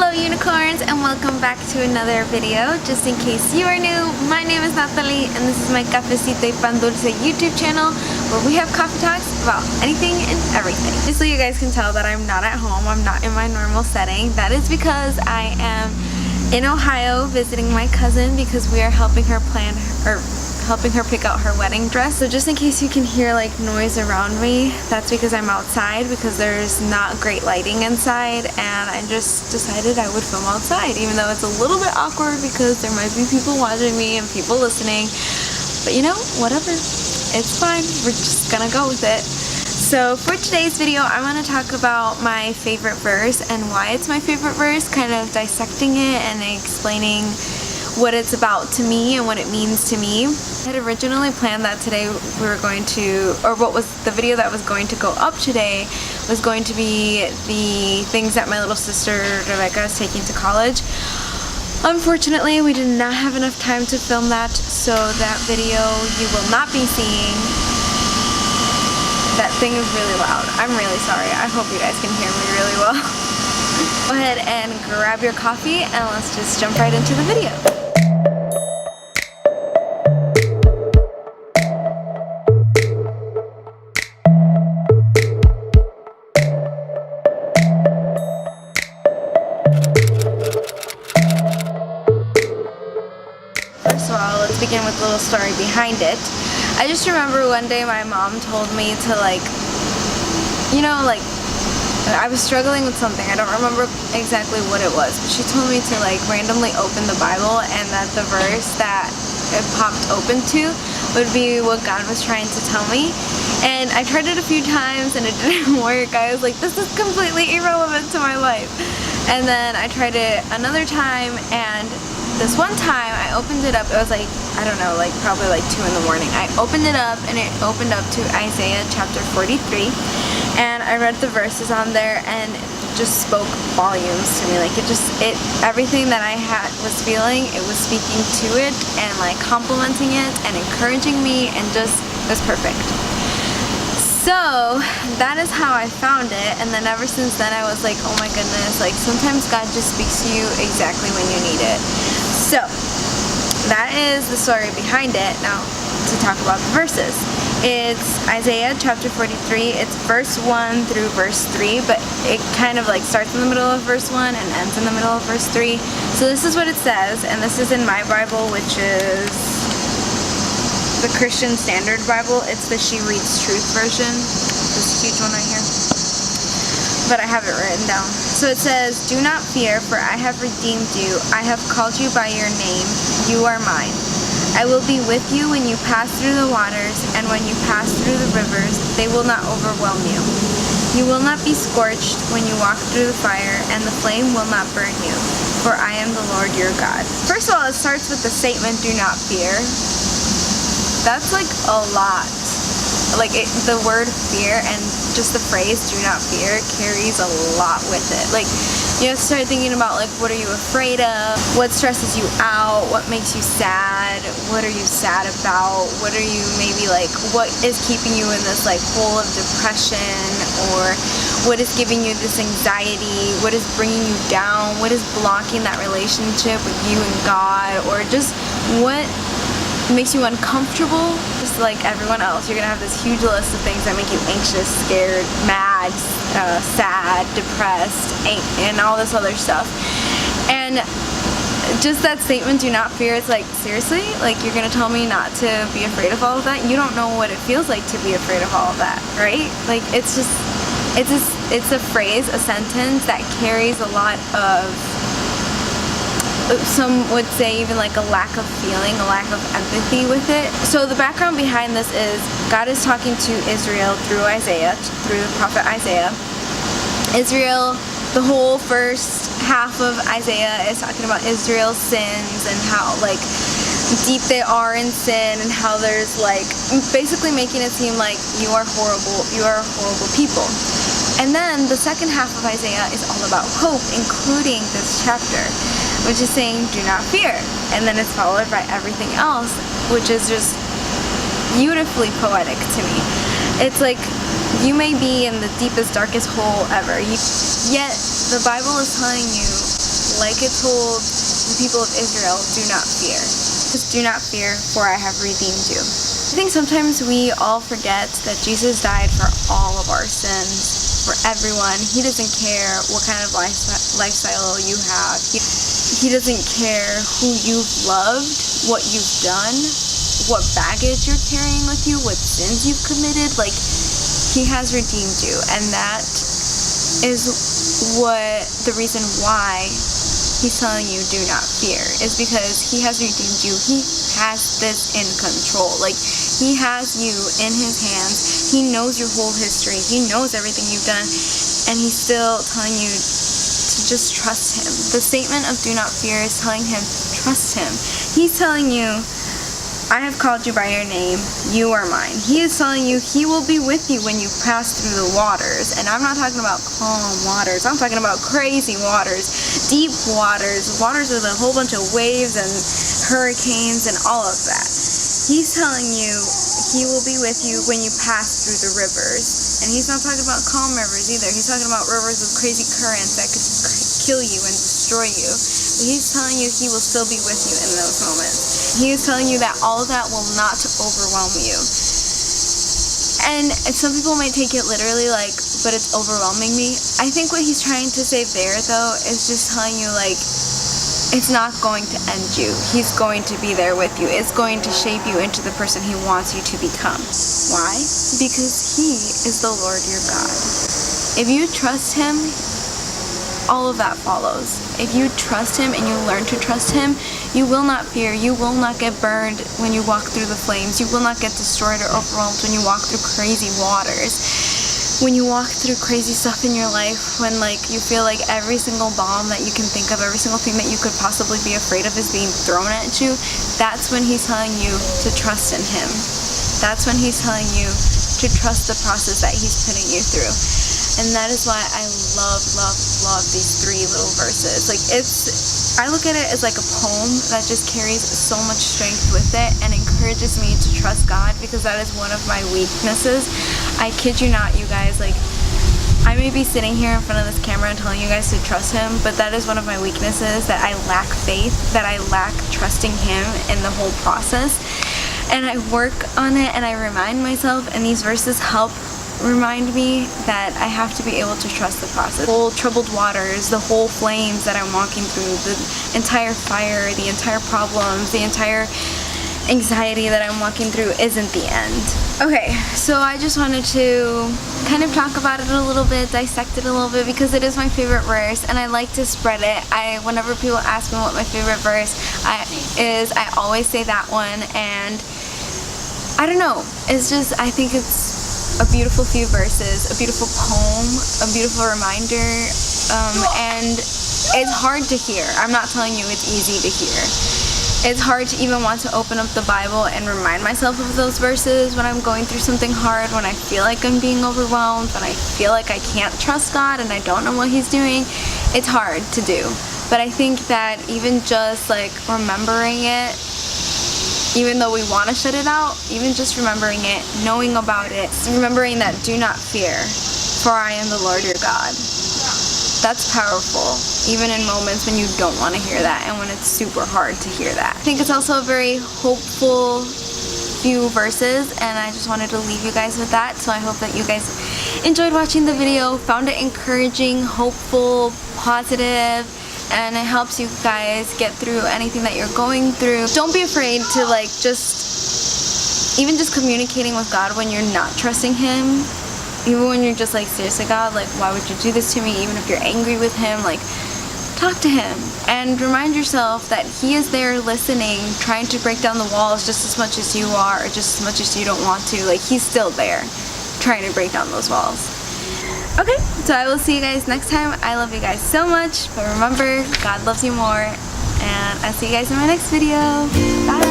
Hello unicorns, and welcome back to another video. Just in case you are new, my name is Nathalie and this is my Cafecito y Pan Dulce YouTube channel where we have coffee talks about anything and everything. Just so you guys can tell that I'm not at home, I'm not in my normal setting. That is because I am in Ohio visiting my cousin because we are helping her pick out her wedding dress. So just in case you can hear like noise around me, that's because I'm outside because there's not great lighting inside, and I just decided I would film outside even though it's a little bit awkward because there might be people watching me and people listening. But you know, whatever. It's fine. We're just gonna go with it. So for today's video, I want to talk about my favorite verse and why it's my favorite verse, kind of dissecting it and explaining what it's about to me and what it means to me. I had originally planned that today we were going to, or what was the video that was going to go up today was going to be the things that my little sister Rebecca is taking to college. Unfortunately, we did not have enough time to film that, so that video you will not be seeing. That thing is really loud. I'm really sorry. I hope you guys can hear me really well. Go ahead and grab your coffee and let's just jump right into the video. First of all, let's begin with a little story behind it. I just remember one day my mom told me to I was struggling with something. I don't remember exactly what it was, but she told me to randomly open the Bible and that the verse that it popped open to would be what God was trying to tell me. And I tried it a few times and it didn't work. I was like, this is completely irrelevant to my life. And then I tried it another time, and this one time I opened it up. It was probably 2 in the morning. I opened it up and it opened up to Isaiah chapter 43, and I read the verses on there and it just spoke volumes to me. Everything that I was feeling, it was speaking to it and complimenting it and encouraging me, and just it was perfect. So that is how I found it, and then ever since then I was like, oh my goodness, sometimes God just speaks to you exactly when you need it. So that is the story behind it. Now to talk about the verses. It's Isaiah chapter 43. It's verse 1 through verse 3, but it kind of starts in the middle of verse 1 and ends in the middle of verse 3. So this is what it says, and this is in my Bible, which is the Christian Standard Bible. It's the She Reads Truth version, this huge one right here, but I have it written down. So it says, "Do not fear, for I have redeemed you. I have called you by your name. You are mine. I will be with you when you pass through the waters, and when you pass through the rivers, they will not overwhelm you. You will not be scorched when you walk through the fire, and the flame will not burn you, for I am the Lord your God." First of all, it starts with the statement, "Do not fear." That's a lot. The word fear and just the phrase "do not fear" carries a lot with it. You have to start thinking about what are you afraid of, what stresses you out, what makes you sad, what are you sad about, what are you what is keeping you in this hole of depression, or what is giving you this anxiety, what is bringing you down, what is blocking that relationship with you and God, or just what makes you uncomfortable. Just like everyone else, you're gonna have this huge list of things that make you anxious, scared, mad, sad, depressed, and all this other stuff. And just that statement, "do not fear," it's seriously? You're gonna tell me not to be afraid of all of that? You don't know what it feels like to be afraid of all of that, right? It's a phrase, a sentence that carries a lot of, some would say even a lack of feeling, a lack of empathy with it. So the background behind this is God is talking to Israel through Isaiah, through the prophet Isaiah. Israel, the whole first half of Isaiah is talking about Israel's sins and how deep they are in sin, and how there's basically making it seem like you are horrible people. And then the second half of Isaiah is all about hope, including this chapter, which is saying "do not fear," and then it's followed by everything else, which is just beautifully poetic to me. It's you may be in the deepest, darkest hole ever, yet the Bible is telling you like it told the people of Israel, do not fear. Just do not fear, for I have redeemed you. I think sometimes we all forget that Jesus died for all of our sins, for everyone. He doesn't care what kind of lifestyle you have. He doesn't care who you've loved, what you've done, what baggage you're carrying with you, what sins you've committed. Like, he has redeemed you, and that is the reason why he's telling you do not fear, is because he has redeemed you. He has this in control. Like, he has you in his hands. He knows your whole history. He knows everything you've done, and he's still telling you to just trust him. The statement of do not fear is telling him, trust him. He's telling you, I have called you by your name, you are mine. He is telling you he will be with you when you pass through the waters. And I'm not talking about calm waters, I'm talking about crazy waters, deep waters, waters with a whole bunch of waves and hurricanes and all of that. He's telling you he will be with you when you pass through the rivers. And he's not talking about calm rivers either. He's talking about rivers with crazy currents that could kill you and destroy you. But he's telling you he will still be with you in those moments. He is telling you that all of that will not overwhelm you. And some people might take it literally, like, but it's overwhelming me. I think what he's trying to say there, though, is just telling you, like, it's not going to end you. He's going to be there with you. It's going to shape you into the person he wants you to become. Why? Because he is the Lord your God. If you trust him, all of that follows. If you trust him and you learn to trust him, you will not fear. You will not get burned when you walk through the flames. You will not get destroyed or overwhelmed when you walk through crazy waters. When you walk through crazy stuff in your life, when like you feel like every single bomb that you can think of, every single thing that you could possibly be afraid of is being thrown at you, that's when he's telling you to trust in him. That's when he's telling you to trust the process that he's putting you through. And that is why I love, love, love these 3 little verses. Like, I look at it as like a poem that just carries so much strength with it and encourages me to trust God, because that is one of my weaknesses. I kid you not, you guys, like, I may be sitting here in front of this camera and telling you guys to trust him, but that is one of my weaknesses, that I lack faith, that I lack trusting him in the whole process. And I work on it and I remind myself, and these verses help remind me that I have to be able to trust the process. The whole troubled waters, the whole flames that I'm walking through, the entire fire, the entire problems, the entire anxiety that I'm walking through isn't the end. Okay, so I just wanted to kind of talk about it a little bit, dissect it a little bit, because it is my favorite verse and I like to spread it. Whenever people ask me what my favorite verse is, I always say that one, and I don't know, it's just, I think it's a beautiful few verses, a beautiful poem, a beautiful reminder, and it's hard to hear. I'm not telling you it's easy to hear. It's hard to even want to open up the Bible and remind myself of those verses when I'm going through something hard, when I feel like I'm being overwhelmed, when I feel like I can't trust God and I don't know what he's doing. It's hard to do. But I think that even just like remembering it, even though we want to shut it out, even just remembering it, knowing about it, remembering that do not fear, for I am the Lord your God. That's powerful, even in moments when you don't want to hear that and when it's super hard to hear that. I think it's also a very hopeful few verses, and I just wanted to leave you guys with that. So I hope that you guys enjoyed watching the video, found it encouraging, hopeful, positive, and it helps you guys get through anything that you're going through. Don't be afraid to like even just communicating with God when you're not trusting him. Even when you're just like, seriously God, like why would you do this to me? Even if you're angry with him, like talk to him and remind yourself that he is there listening, trying to break down the walls just as much as you are, or just as much as you don't want to. Like he's still there trying to break down those walls. Okay, so I will see you guys next time. I love you guys so much, but remember, God loves you more, and I'll see you guys in my next video. Bye!